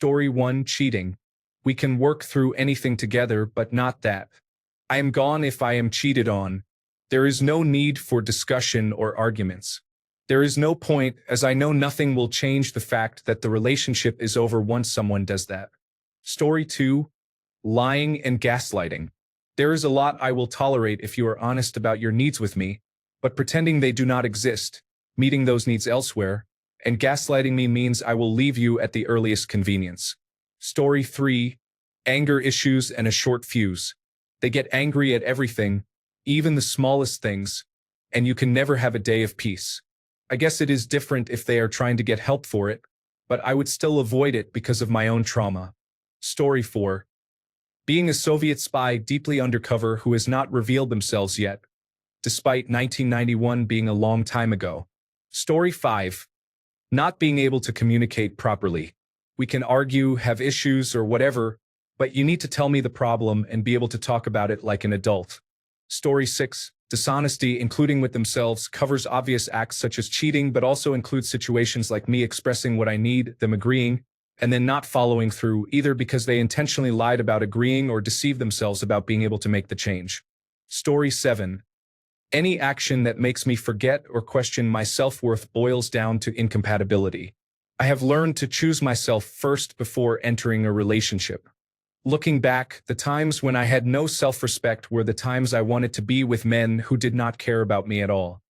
Story 1, cheating. We can work through anything together, but not that. I am gone if I am cheated on. There is no need for discussion or arguments. There is no point, as I know nothing will change the fact that the relationship is over once someone does that. Story 2, lying and gaslighting. There is a lot I will tolerate if you are honest about your needs with me, but pretending they do not exist, meeting those needs elsewhere, and gaslighting me means I will leave you at the earliest convenience. Story 3, anger issues and a short fuse. They get angry at everything, even the smallest things, and you can never have a day of peace. I guess it is different if they are trying to get help for it, but I would still avoid it because of my own trauma. Story 4, being a Soviet spy deeply undercover who has not revealed themselves yet, despite 1991 being a long time ago. Story 5, not being able to communicate properly. We can argue, have issues, or whatever, but you need to tell me the problem and be able to talk about it like an adult. Story 6, dishonesty, including with themselves, covers obvious acts such as cheating, but also includes situations like me expressing what I need, them agreeing, and then not following through, either because they intentionally lied about agreeing or deceived themselves about being able to make the change. Story 7, any action that makes me forget or question my self-worth boils down to incompatibility. I have learned to choose myself first before entering a relationship. Looking back, the times when I had no self-respect were the times I wanted to be with men who did not care about me at all.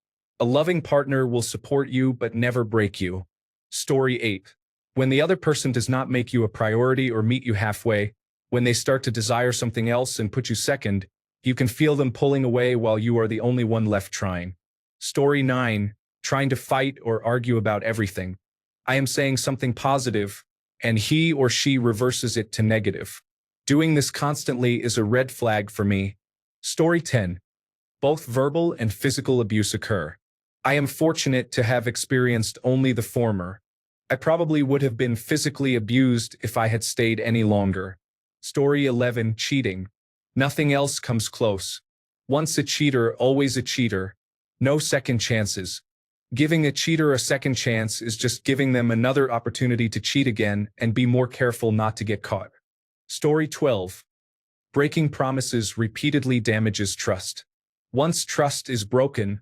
A loving partner will support you but never break you. Story 8. When the other person does not make you a priority or meet you halfway, when they start to desire something else and put you second, you can feel them pulling away while you are the only one left trying. Story 9. Trying to fight or argue about everything. I am saying something positive, and he or she reverses it to negative. Doing this constantly is a red flag for me. Story 10. Both verbal and physical abuse occur. I am fortunate to have experienced only the former. I probably would have been physically abused if I had stayed any longer. Story 11, cheating. Nothing else comes close. Once a cheater, always a cheater. No second chances. Giving a cheater a second chance is just giving them another opportunity to cheat again and be more careful not to get caught. Story 12. Breaking promises repeatedly damages trust. Once trust is broken,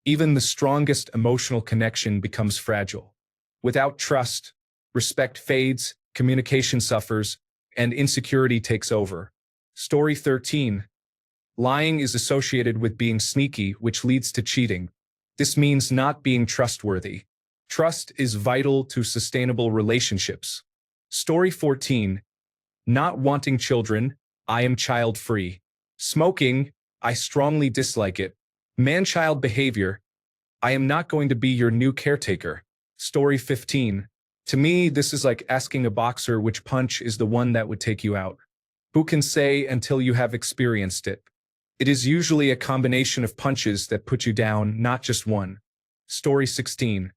even the strongest emotional connection becomes fragile. Without trust, respect fades, communication suffers, and insecurity takes over. Story 13. Lying is associated with being sneaky, which leads to cheating. This means not being trustworthy. Trust is vital to sustainable relationships. Story 14. Not wanting children, I am child-free. Smoking, I strongly dislike it. Man-child behavior, I am not going to be your new caretaker. Story 15. To me, this is like asking a boxer which punch is the one that would take you out. Who can say until you have experienced it? It is usually a combination of punches that put you down, not just one. Story 16.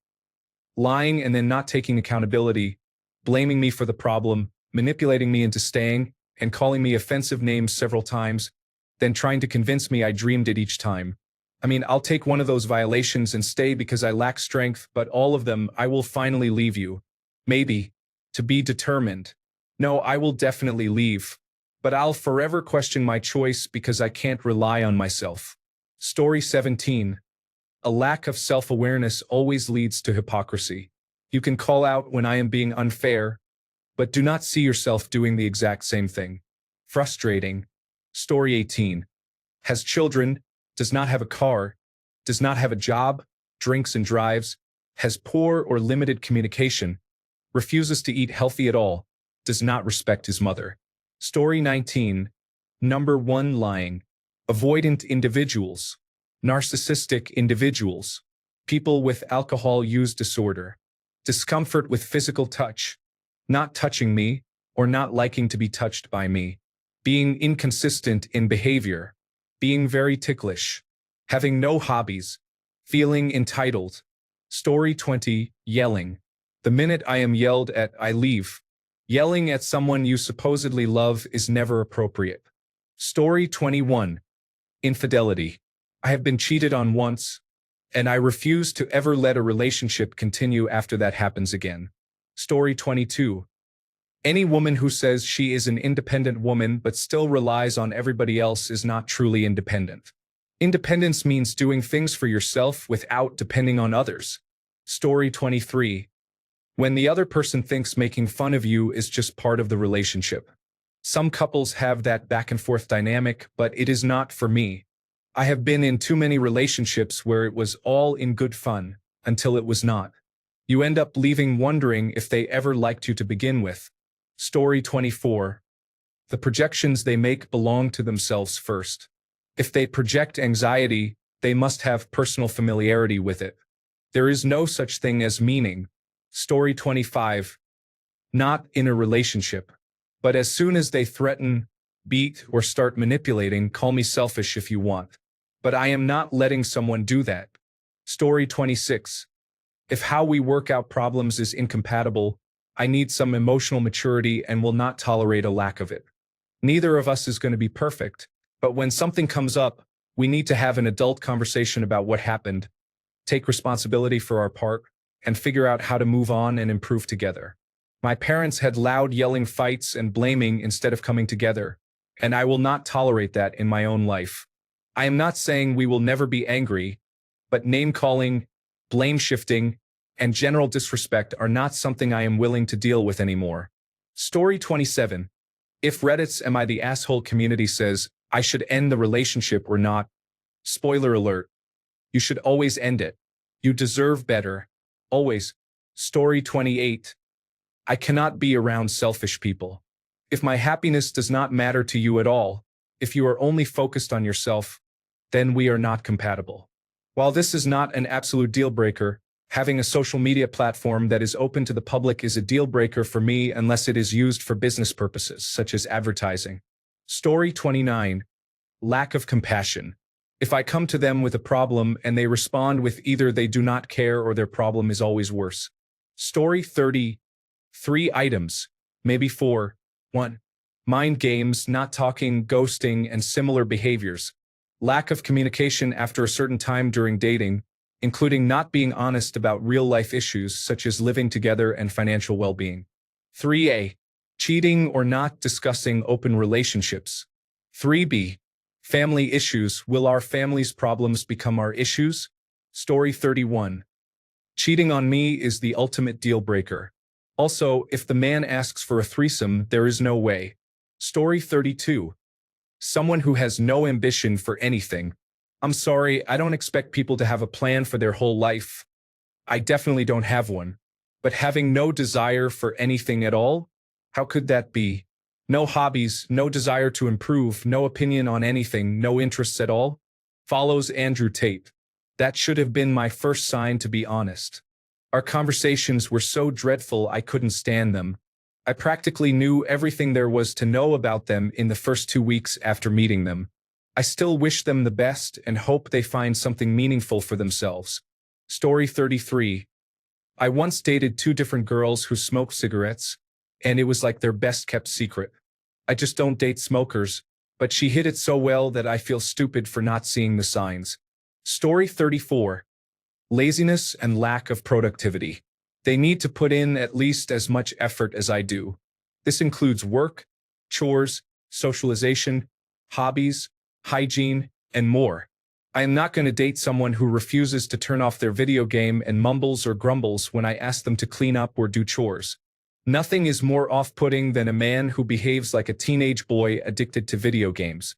Lying and then not taking accountability, blaming me for the problem, manipulating me into staying, and calling me offensive names several times, then trying to convince me I dreamed it each time. I mean, I'll take one of those violations and stay because I lack strength, but all of them, I will finally leave you. Maybe. To be determined. No, I will definitely leave. But I'll forever question my choice because I can't rely on myself. Story 17. A lack of self-awareness always leads to hypocrisy. You can call out when I am being unfair, but do not see yourself doing the exact same thing. Frustrating. Story 18. Has children, does not have a car, does not have a job, drinks and drives, has poor or limited communication, refuses to eat healthy at all, does not respect his mother. Story 19. Number 1, lying. Avoidant individuals. Narcissistic individuals. People with alcohol use disorder. Discomfort with physical touch. Not touching me, or not liking to be touched by me. Being inconsistent in behavior. Being very ticklish. Having no hobbies. Feeling entitled. Story 20. Yelling. The minute I am yelled at, I leave. Yelling at someone you supposedly love is never appropriate. Story 21. Infidelity. I have been cheated on once, and I refuse to ever let a relationship continue after that happens again. Story 22. Any woman who says she is an independent woman but still relies on everybody else is not truly independent. Independence means doing things for yourself without depending on others. Story 23. When the other person thinks making fun of you is just part of the relationship. Some couples have that back and forth dynamic, but it is not for me. I have been in too many relationships where it was all in good fun, until it was not. You end up leaving wondering if they ever liked you to begin with. Story 24. The projections they make belong to themselves first. If they project anxiety, they must have personal familiarity with it. There is no such thing as meaning. Story 25. Not in a relationship. But as soon as they threaten, beat, or start manipulating, call me selfish if you want. But I am not letting someone do that. Story 26. If how we work out problems is incompatible, I need some emotional maturity and will not tolerate a lack of it. Neither of us is going to be perfect, but when something comes up, we need to have an adult conversation about what happened, take responsibility for our part, and figure out how to move on and improve together. My parents had loud yelling fights and blaming instead of coming together, and I will not tolerate that in my own life. I am not saying we will never be angry, but name-calling, blame-shifting, and general disrespect are not something I am willing to deal with anymore. Story 27. If Reddit's Am I the Asshole community says I should end the relationship or not, spoiler alert, you should always end it. You deserve better. Always. Story 28. I cannot be around selfish people. If my happiness does not matter to you at all, if you are only focused on yourself, then we are not compatible. While this is not an absolute deal breaker, having a social media platform that is open to the public is a deal breaker for me unless it is used for business purposes, such as advertising. Story 29. Lack of compassion. If I come to them with a problem and they respond with either they do not care or their problem is always worse. Story 30. 3 items, maybe 4. 1. Mind games, not talking, ghosting, and similar behaviors. Lack of communication after a certain time during dating, including not being honest about real-life issues such as living together and financial well-being. 3A. Cheating or not discussing open relationships. 3B. Family issues. Will our family's problems become our issues? Story 31. Cheating on me is the ultimate deal breaker. Also, if the man asks for a threesome, there is no way. Story 32. Someone who has no ambition for anything. I'm sorry, I don't expect people to have a plan for their whole life. I definitely don't have one. But having no desire for anything at all? How could that be? No hobbies, no desire to improve, no opinion on anything, no interests at all? Follows Andrew Tate. That should have been my first sign, to be honest. Our conversations were so dreadful I couldn't stand them. I practically knew everything there was to know about them in the first 2 weeks after meeting them. I still wish them the best and hope they find something meaningful for themselves. Story 33. I once dated 2 different girls who smoked cigarettes, and it was like their best-kept secret. I just don't date smokers, but she hid it so well that I feel stupid for not seeing the signs. Story 34. Laziness and lack of productivity. They need to put in at least as much effort as I do. This includes work, chores, socialization, hobbies, hygiene, and more. I am not going to date someone who refuses to turn off their video game and mumbles or grumbles when I ask them to clean up or do chores. Nothing is more off-putting than a man who behaves like a teenage boy addicted to video games.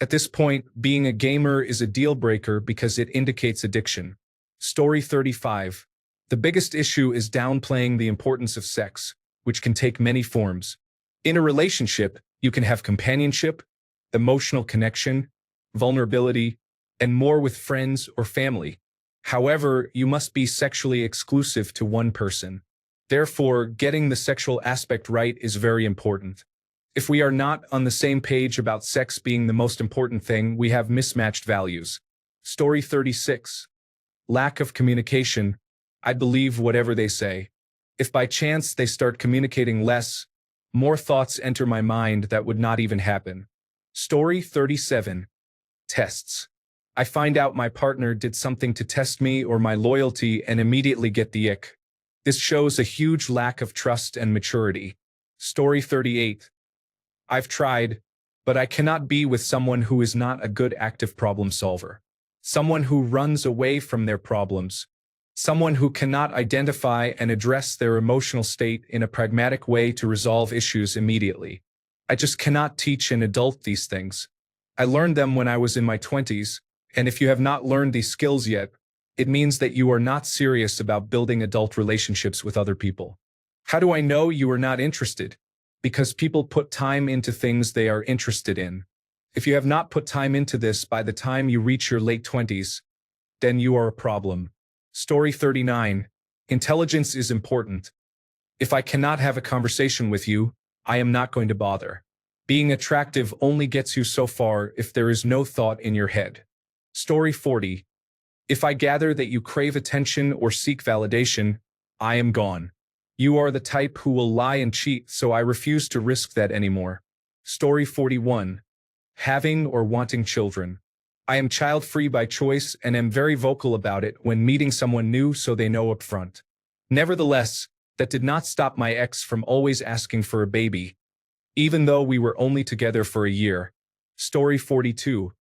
At this point, being a gamer is a deal breaker because it indicates addiction. Story 35. The biggest issue is downplaying the importance of sex, which can take many forms. In a relationship, you can have companionship, emotional connection, vulnerability, and more with friends or family. However, you must be sexually exclusive to one person. Therefore, getting the sexual aspect right is very important. If we are not on the same page about sex being the most important thing, we have mismatched values. Story 36. Lack of communication. I believe whatever they say. If by chance they start communicating less, more thoughts enter my mind that would not even happen. Story 37. Tests. I find out my partner did something to test me or my loyalty and immediately get the ick. This shows a huge lack of trust and maturity. Story 38. I've tried, but I cannot be with someone who is not a good active problem solver. Someone who runs away from their problems. Someone who cannot identify and address their emotional state in a pragmatic way to resolve issues immediately. I just cannot teach an adult these things. I learned them when I was in my 20s, and if you have not learned these skills yet, it means that you are not serious about building adult relationships with other people. How do I know you are not interested? Because people put time into things they are interested in. If you have not put time into this by the time you reach your late 20s, then you are a problem. Story 39. Intelligence is important. If I cannot have a conversation with you, I am not going to bother. Being attractive only gets you so far if there is no thought in your head. Story 40. If I gather that you crave attention or seek validation, I am gone. You are the type who will lie and cheat, so I refuse to risk that anymore. Story 41. Having or wanting children. I am child-free by choice and am very vocal about it when meeting someone new so they know up front. Nevertheless, that did not stop my ex from always asking for a baby, even though we were only together for a year. Story 42.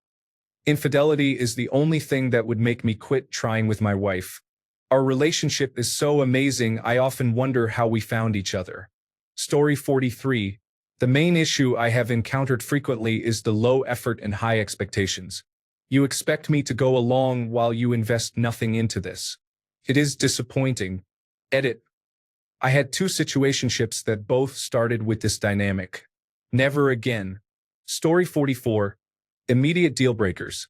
Infidelity is the only thing that would make me quit trying with my wife. Our relationship is so amazing, I often wonder how we found each other. Story 43. The main issue I have encountered frequently is the low effort and high expectations. You expect me to go along while you invest nothing into this. It is disappointing. Edit. I had 2 situationships that both started with this dynamic. Never again. Story 44. Immediate deal breakers.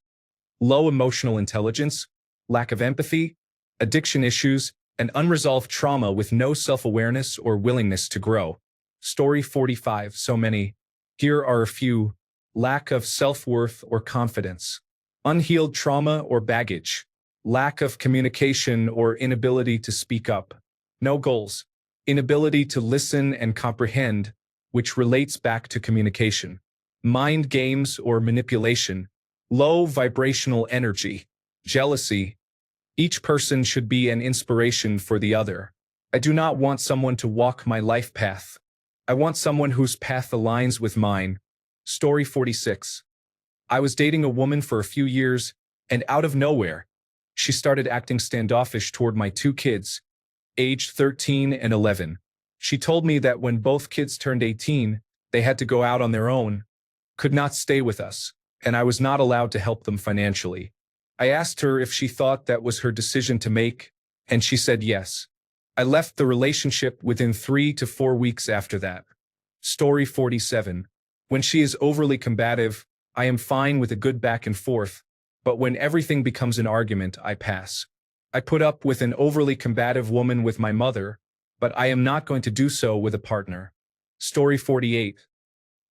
Low emotional intelligence, lack of empathy, addiction issues, and unresolved trauma with no self-awareness or willingness to grow. Story 45. So many. Here are a few. Lack of self-worth or confidence. Unhealed trauma or baggage. Lack of communication or inability to speak up. No goals. Inability to listen and comprehend, which relates back to communication. Mind games or manipulation. Low vibrational energy. Jealousy. Each person should be an inspiration for the other. I do not want someone to walk my life path. I want someone whose path aligns with mine. Story 46. I was dating a woman for a few years, and out of nowhere, she started acting standoffish toward my 2 kids, aged 13 and 11. She told me that when both kids turned 18, they had to go out on their own, could not stay with us, and I was not allowed to help them financially. I asked her if she thought that was her decision to make, and she said yes. I left the relationship within 3 to 4 weeks after that. Story 47. When she is overly combative, I am fine with a good back and forth, but when everything becomes an argument, I pass. I put up with an overly combative woman with my mother, but I am not going to do so with a partner. Story 48.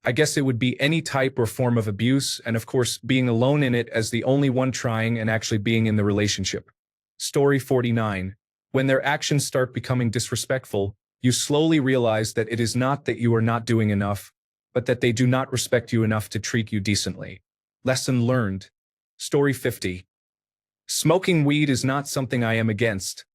I guess it would be any type or form of abuse, and of course, being alone in it as the only one trying and actually being in the relationship. Story 49. When their actions start becoming disrespectful, you slowly realize that it is not that you are not doing enough, but that they do not respect you enough to treat you decently. Lesson learned. Story 50. Smoking weed is not something I am against.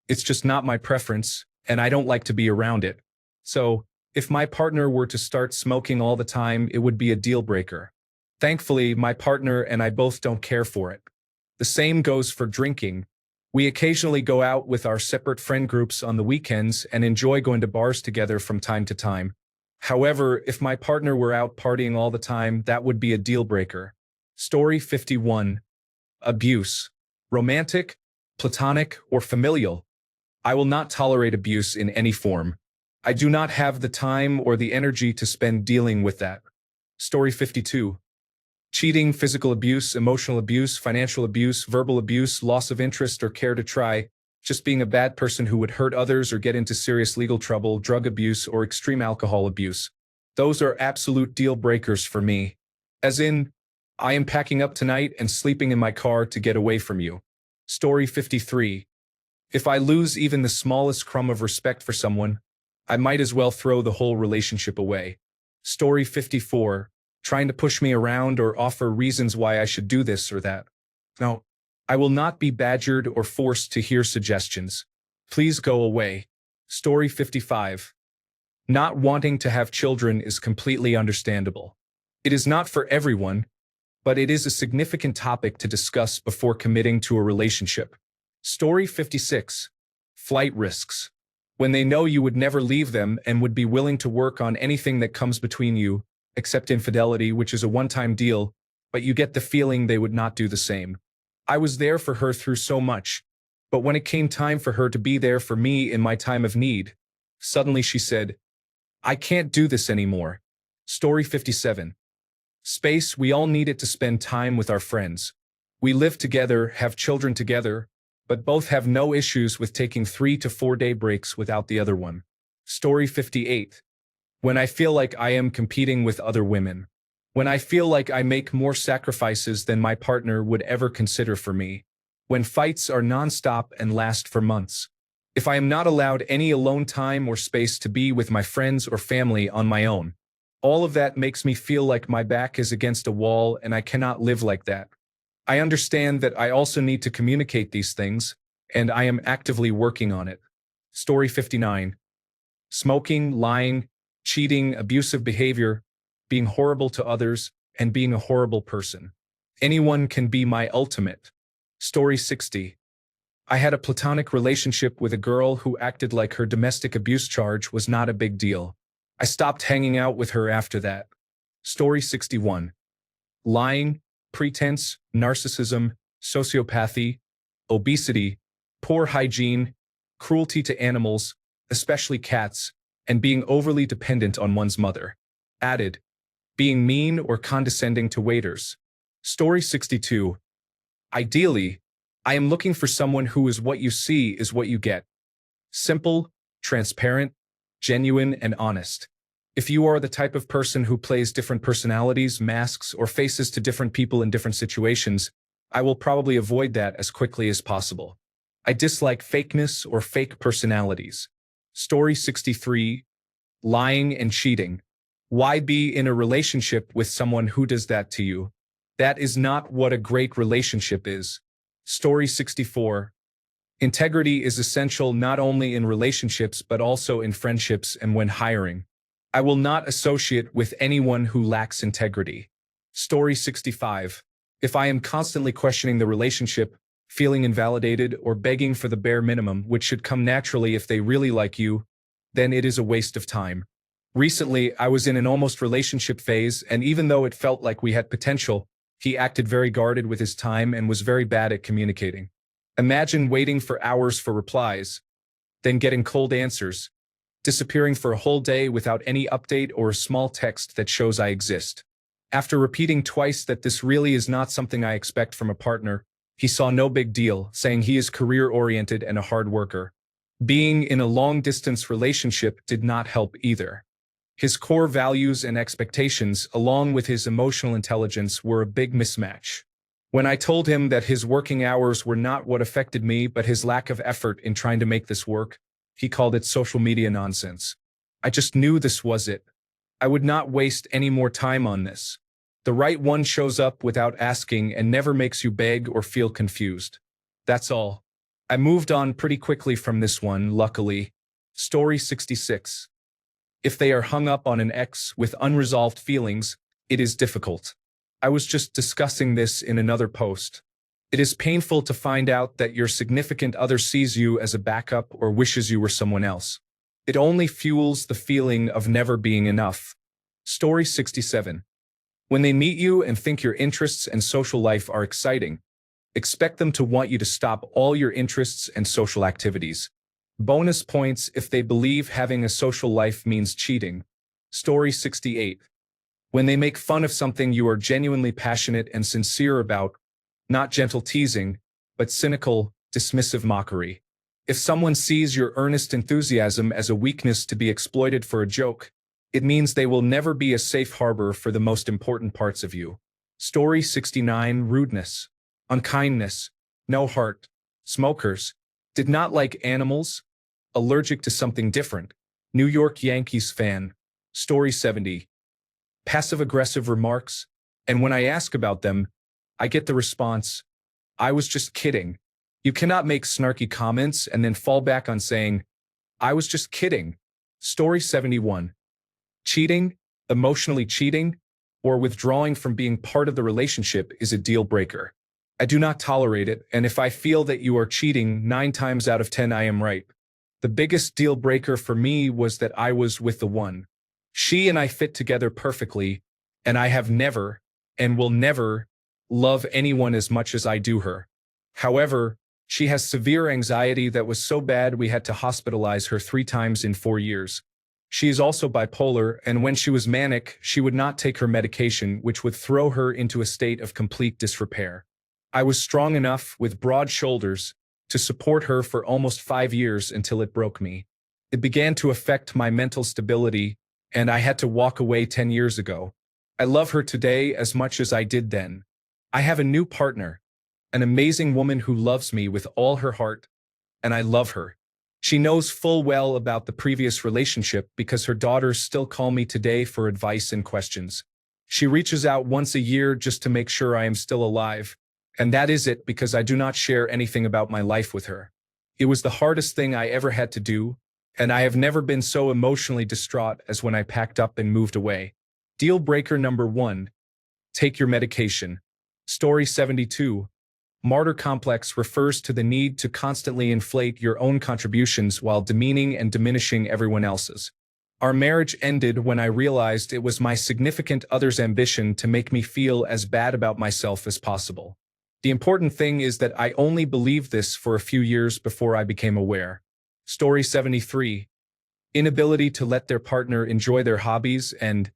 It's just not my preference, and I don't like to be around it. So, if my partner were to start smoking all the time, it would be a deal breaker. Thankfully, my partner and I both don't care for it. The same goes for drinking. We occasionally go out with our separate friend groups on the weekends and enjoy going to bars together from time to time. However, if my partner were out partying all the time, that would be a deal breaker. Story 51. Abuse. Romantic, platonic, or familial. I will not tolerate abuse in any form. I do not have the time or the energy to spend dealing with that. Story 52. Cheating, physical abuse, emotional abuse, financial abuse, verbal abuse, loss of interest or care to try, just being a bad person who would hurt others or get into serious legal trouble, drug abuse, or extreme alcohol abuse. Those are absolute deal breakers for me. As in, I am packing up tonight and sleeping in my car to get away from you. Story 53. If I lose even the smallest crumb of respect for someone, I might as well throw the whole relationship away. Story 54. Trying to push me around or offer reasons why I should do this or that. No, I will not be badgered or forced to hear suggestions. Please go away. Story 55. Not wanting to have children is completely understandable. It is not for everyone, but it is a significant topic to discuss before committing to a relationship. Story 56. Flight risks. When they know you would never leave them and would be willing to work on anything that comes between you, except infidelity, which is a one-time deal, but you get the feeling they would not do the same. I was there for her through so much, but when it came time for her to be there for me in my time of need, suddenly she said, "I can't do this anymore." Story 57. Space. We all need it to spend time with our friends. We live together, have children together, but both have no issues with taking 3 to 4 day breaks without the other one. Story 58. When I feel like I am competing with other women. When I feel like I make more sacrifices than my partner would ever consider for me. When fights are nonstop and last for months. If I am not allowed any alone time or space to be with my friends or family on my own. All of that makes me feel like my back is against a wall and I cannot live like that. I understand that I also need to communicate these things, and I am actively working on it. Story 59. Smoking, lying, cheating, abusive behavior, being horrible to others, and being a horrible person. Anyone can be my ultimate. Story 60. I had a platonic relationship with a girl who acted like her domestic abuse charge was not a big deal. I stopped hanging out with her after that. Story 61. Lying, pretense, narcissism, sociopathy, obesity, poor hygiene, cruelty to animals, especially cats, and being overly dependent on one's mother. Added, being mean or condescending to waiters. Story 62. Ideally, I am looking for someone who is what you see is what you get. Simple, transparent, genuine, and honest. If you are the type of person who plays different personalities, masks, or faces to different people in different situations, I will probably avoid that as quickly as possible. I dislike fakeness or fake personalities. Story 63. Lying and cheating. Why be in a relationship with someone who does that to you? That is not what a great relationship is. Story 64. Integrity is essential not only in relationships but also in friendships and when hiring. I will not associate with anyone who lacks integrity. Story 65. If I am constantly questioning the relationship, feeling invalidated, or begging for the bare minimum, which should come naturally if they really like you, then it is a waste of time. Recently, I was in an almost relationship phase, and even though it felt like we had potential, he acted very guarded with his time and was very bad at communicating. Imagine waiting for hours for replies, then getting cold answers, disappearing for a whole day without any update or a small text that shows I exist. After repeating twice that this really is not something I expect from a partner, he saw no big deal, saying he is career-oriented and a hard worker. Being in a long-distance relationship did not help either. His core values and expectations, along with his emotional intelligence, were a big mismatch. When I told him that his working hours were not what affected me but his lack of effort in trying to make this work, he called it social media nonsense. I just knew this was it. I would not waste any more time on this. The right one shows up without asking and never makes you beg or feel confused. That's all. I moved on pretty quickly from this one, luckily. Story 66. If they are hung up on an ex with unresolved feelings, it is difficult. I was just discussing this in another post. It is painful to find out that your significant other sees you as a backup or wishes you were someone else. It only fuels the feeling of never being enough. Story 67. When they meet you and think your interests and social life are exciting, expect them to want you to stop all your interests and social activities. Bonus points if they believe having a social life means cheating. Story 68. When they make fun of something you are genuinely passionate and sincere about, not gentle teasing, but cynical, dismissive mockery. If someone sees your earnest enthusiasm as a weakness to be exploited for a joke, it means they will never be a safe harbor for the most important parts of you. Story 69. Rudeness, unkindness, no heart, smokers, did not like animals, allergic to something different, New York Yankees fan. Story 70. Passive-aggressive remarks, and when I ask about them, I get the response, "I was just kidding." You cannot make snarky comments and then fall back on saying, "I was just kidding." Story 71. Cheating, emotionally cheating, or withdrawing from being part of the relationship is a deal breaker. I do not tolerate it, and if I feel that you are cheating, 9 times out of 10 I am right. The biggest deal breaker for me was that I was with the one. She and I fit together perfectly, and I have never, and will never, love anyone as much as I do her. However, she has severe anxiety that was so bad we had to hospitalize her 3 times in 4 years. She is also bipolar, and when she was manic, she would not take her medication, which would throw her into a state of complete disrepair. I was strong enough, with broad shoulders, to support her for almost 5 years until it broke me. It began to affect my mental stability, and I had to walk away 10 years ago. I love her today as much as I did then. I have a new partner, an amazing woman who loves me with all her heart, and I love her. She knows full well about the previous relationship because her daughters still call me today for advice and questions. She reaches out once a year just to make sure I am still alive, and that is it because I do not share anything about my life with her. It was the hardest thing I ever had to do, and I have never been so emotionally distraught as when I packed up and moved away. Deal breaker number 1. Take your medication. Story 72. Martyr complex refers to the need to constantly inflate your own contributions while demeaning and diminishing everyone else's. Our marriage ended when I realized it was my significant other's ambition to make me feel as bad about myself as possible. The important thing is that I only believed this for a few years before I became aware. Story 73. Inability to let their partner enjoy their hobbies and,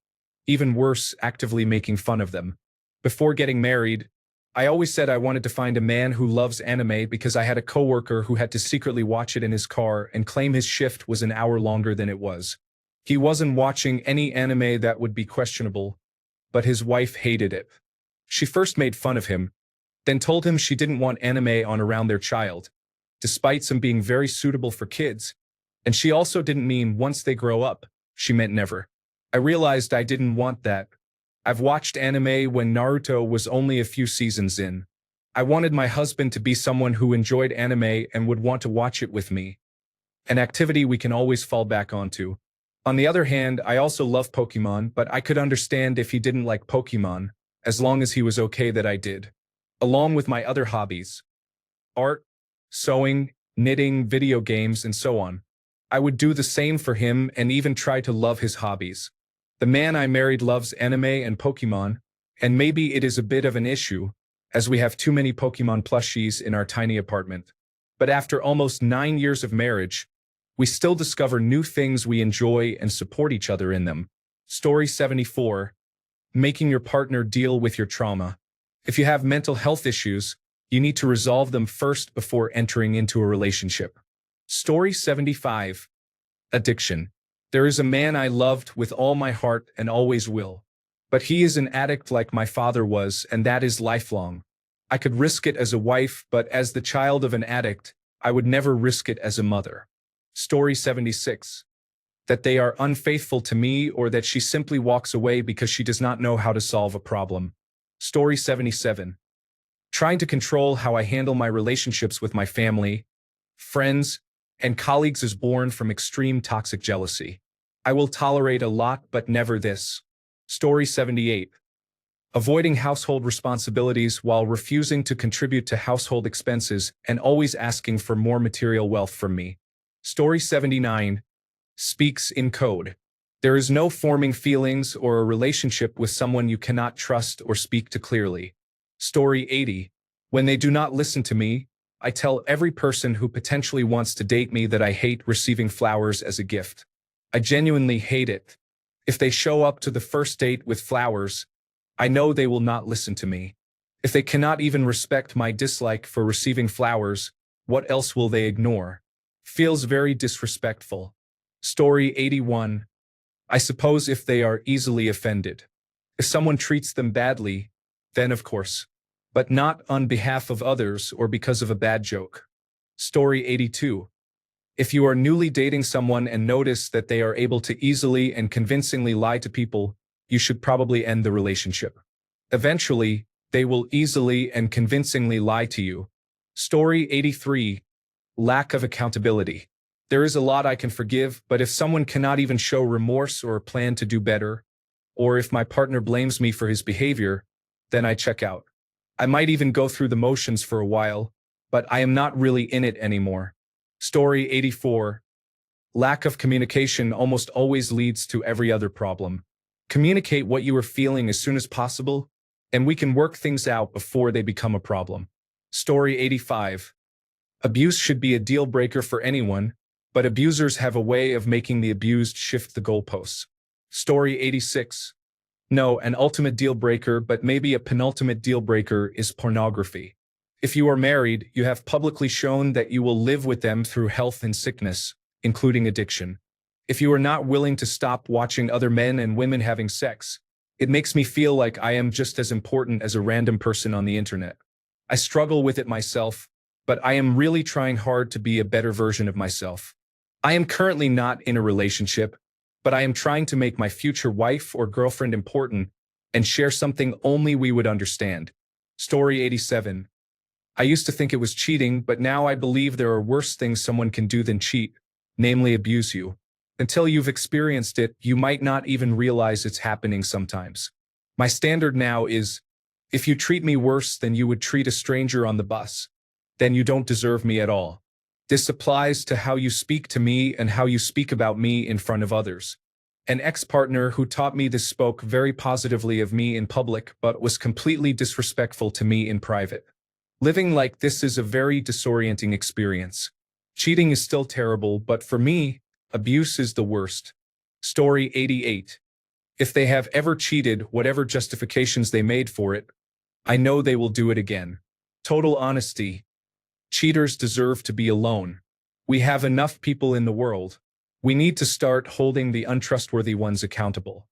even worse, actively making fun of them. Before getting married, I always said I wanted to find a man who loves anime because I had a coworker who had to secretly watch it in his car and claim his shift was an hour longer than it was. He wasn't watching any anime that would be questionable, but his wife hated it. She first made fun of him, then told him she didn't want anime on around their child, despite some being very suitable for kids, and she also didn't mean once they grow up, she meant never. I realized I didn't want that. I've watched anime when Naruto was only a few seasons in. I wanted my husband to be someone who enjoyed anime and would want to watch it with me, an activity we can always fall back onto. On the other hand, I also love Pokemon, but I could understand if he didn't like Pokemon, as long as he was okay that I did. Along with my other hobbies, art, sewing, knitting, video games, and so on. I would do the same for him and even try to love his hobbies. The man I married loves anime and Pokemon, and maybe it is a bit of an issue, as we have too many Pokemon plushies in our tiny apartment. But after almost 9 years of marriage, we still discover new things we enjoy and support each other in them. Story 74. Making your partner deal with your trauma. If you have mental health issues, you need to resolve them first before entering into a relationship. Story 75. Addiction. There is a man I loved with all my heart and always will. But he is an addict like my father was, and that is lifelong. I could risk it as a wife, but as the child of an addict, I would never risk it as a mother. Story 76. That they are unfaithful to me or that she simply walks away because she does not know how to solve a problem. Story 77. Trying to control how I handle my relationships with my family, friends, and colleagues is born from extreme toxic jealousy. I will tolerate a lot, but never this. Story 78. Avoiding household responsibilities while refusing to contribute to household expenses and always asking for more material wealth from me. Story 79. Speaks in code. There is no forming feelings or a relationship with someone you cannot trust or speak to clearly. Story 80. When they do not listen to me, I tell every person who potentially wants to date me that I hate receiving flowers as a gift. I genuinely hate it. If they show up to the first date with flowers, I know they will not listen to me. If they cannot even respect my dislike for receiving flowers, what else will they ignore? Feels very disrespectful. Story 81. I suppose if they are easily offended. If someone treats them badly, then of course. But not on behalf of others or because of a bad joke. Story 82. If you are newly dating someone and notice that they are able to easily and convincingly lie to people, you should probably end the relationship. Eventually, they will easily and convincingly lie to you. Story 83. Lack of accountability. There is a lot I can forgive, but if someone cannot even show remorse or a plan to do better, or if my partner blames me for his behavior, then I check out. I might even go through the motions for a while, but I am not really in it anymore. Story 84. Lack of communication almost always leads to every other problem. Communicate what you are feeling as soon as possible, and we can work things out before they become a problem. Story 85. Abuse should be a deal breaker for anyone, but abusers have a way of making the abused shift the goalposts. Story 86. No, an ultimate deal breaker, but maybe a penultimate deal breaker is pornography. If you are married, you have publicly shown that you will live with them through health and sickness, including addiction. If you are not willing to stop watching other men and women having sex, it makes me feel like I am just as important as a random person on the internet. I struggle with it myself, but I am really trying hard to be a better version of myself. I am currently not in a relationship, but I am trying to make my future wife or girlfriend important and share something only we would understand. Story 87. I used to think it was cheating, but now I believe there are worse things someone can do than cheat, namely abuse you. Until you've experienced it, you might not even realize it's happening sometimes. My standard now is, if you treat me worse than you would treat a stranger on the bus, then you don't deserve me at all. This applies to how you speak to me and how you speak about me in front of others. An ex-partner who taught me this spoke very positively of me in public but was completely disrespectful to me in private. Living like this is a very disorienting experience. Cheating is still terrible, but for me, abuse is the worst. Story 88. If they have ever cheated, whatever justifications they made for it, I know they will do it again. Total honesty. Cheaters deserve to be alone. We have enough people in the world. We need to start holding the untrustworthy ones accountable.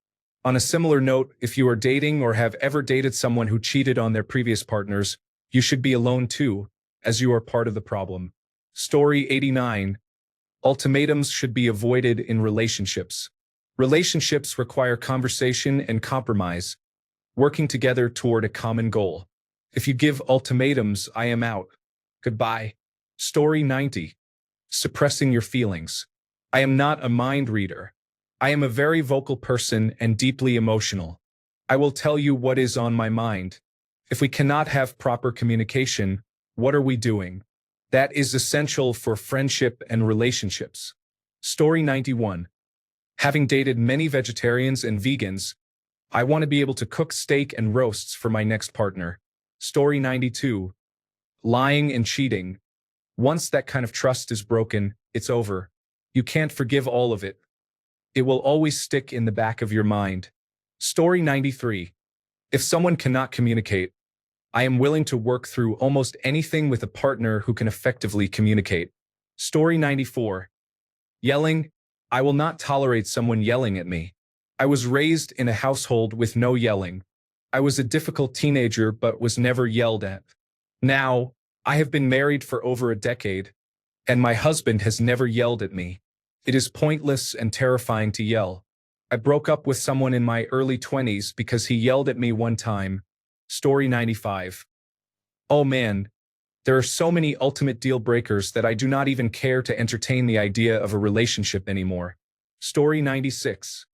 On a similar note, if you are dating or have ever dated someone who cheated on their previous partners, you should be alone too, as you are part of the problem. Story 89. Ultimatums should be avoided in relationships. Relationships require conversation and compromise, working together toward a common goal. If you give ultimatums, I am out. Goodbye. Story 90. Suppressing your feelings. I am not a mind reader. I am a very vocal person and deeply emotional. I will tell you what is on my mind. If we cannot have proper communication, what are we doing? That is essential for friendship and relationships. Story 91. Having dated many vegetarians and vegans, I want to be able to cook steak and roasts for my next partner. Story 92. Lying and cheating. Once that kind of trust is broken, it's over. You can't forgive all of it. It will always stick in the back of your mind. Story 93. If someone cannot communicate, I am willing to work through almost anything with a partner who can effectively communicate. Story 94. Yelling. I will not tolerate someone yelling at me. I was raised in a household with no yelling. I was a difficult teenager but was never yelled at. Now, I have been married for over a decade, and my husband has never yelled at me. It is pointless and terrifying to yell. I broke up with someone in my early 20s because he yelled at me one time. Story 95. Oh man, there are so many ultimate deal breakers that I do not even care to entertain the idea of a relationship anymore. Story 96.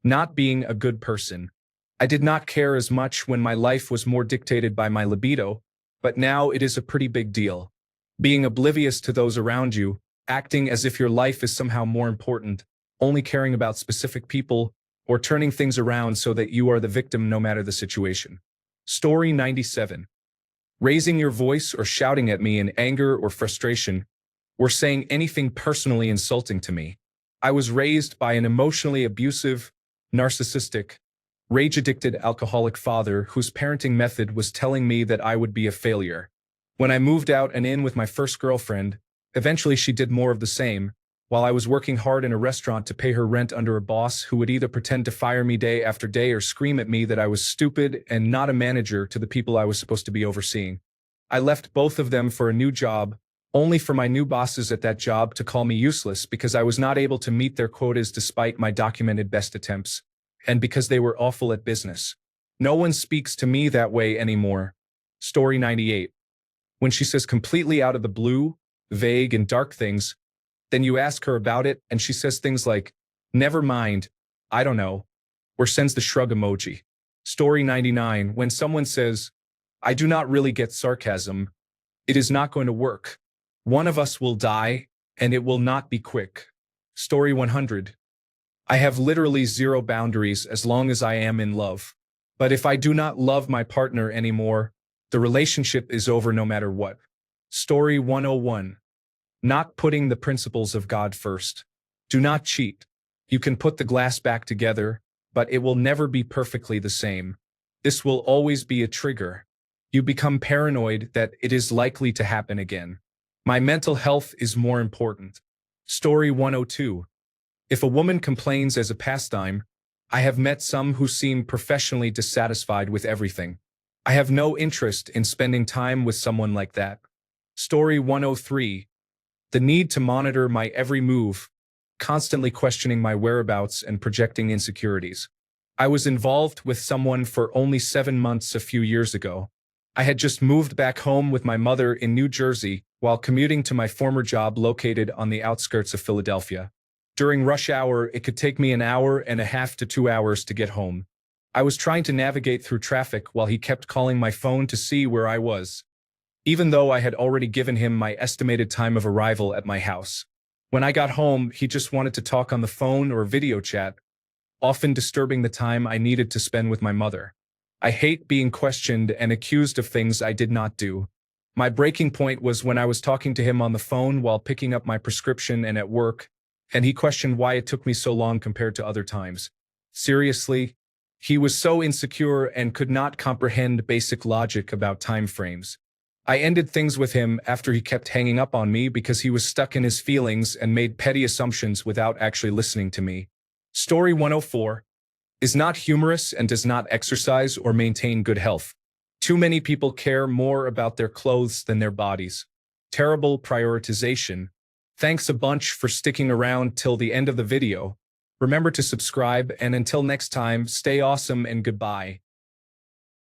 Not being a good person. I did not care as much when my life was more dictated by my libido, but now it is a pretty big deal. Being oblivious to those around you, acting as if your life is somehow more important, only caring about specific people, or turning things around so that you are the victim no matter the situation. Story 97. Raising your voice or shouting at me in anger or frustration, or saying anything personally insulting to me. I was raised by an emotionally abusive, narcissistic, rage-addicted alcoholic father whose parenting method was telling me that I would be a failure. When I moved out and in with my first girlfriend, eventually she did more of the same, while I was working hard in a restaurant to pay her rent under a boss who would either pretend to fire me day after day or scream at me that I was stupid and not a manager to the people I was supposed to be overseeing. I left both of them for a new job, only for my new bosses at that job to call me useless because I was not able to meet their quotas despite my documented best attempts, and because they were awful at business. No one speaks to me that way anymore. Story 98. When she says completely out of the blue, vague and dark things, Then you ask her about it, and she says things like, never mind, I don't know, or sends the shrug emoji. Story 99. When someone says, I do not really get sarcasm, it is not going to work. One of us will die, and it will not be quick. Story 100. I have literally zero boundaries as long as I am in love. But if I do not love my partner anymore, the relationship is over no matter what. Story 101. Not putting the principles of God first. Do not cheat. You can put the glass back together, but it will never be perfectly the same. This will always be a trigger. You become paranoid that it is likely to happen again. My mental health is more important. Story 102. If a woman complains as a pastime, I have met some who seem professionally dissatisfied with everything. I have no interest in spending time with someone like that. Story 103. The need to monitor my every move, constantly questioning my whereabouts and projecting insecurities. I was involved with someone for only 7 months a few years ago. I had just moved back home with my mother in New Jersey while commuting to my former job located on the outskirts of Philadelphia. During rush hour, it could take me an hour and a half to 2 hours to get home. I was trying to navigate through traffic while he kept calling my phone to see where I was, even though I had already given him my estimated time of arrival at my house. When I got home, he just wanted to talk on the phone or video chat, often disturbing the time I needed to spend with my mother. I hate being questioned and accused of things I did not do. My breaking point was when I was talking to him on the phone while picking up my prescription and at work, and he questioned why it took me so long compared to other times. Seriously, he was so insecure and could not comprehend basic logic about time frames. I ended things with him after he kept hanging up on me because he was stuck in his feelings and made petty assumptions without actually listening to me. Story 104. Is not humorous and does not exercise or maintain good health. Too many people care more about their clothes than their bodies. Terrible prioritization. Thanks a bunch for sticking around till the end of the video. Remember to subscribe, and until next time, stay awesome and goodbye.